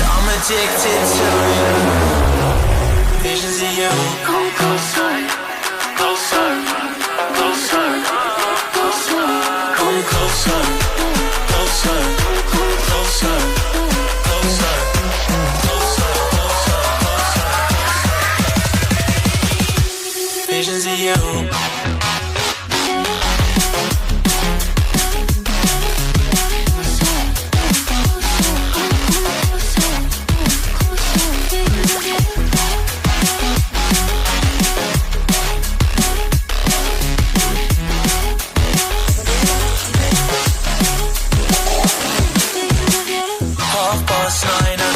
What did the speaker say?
I'm addicted to you. Visions of you. Come closer, closer, closer, closer. Come closer, closer, closer, closer, closer, closer. Visions of you. Past 9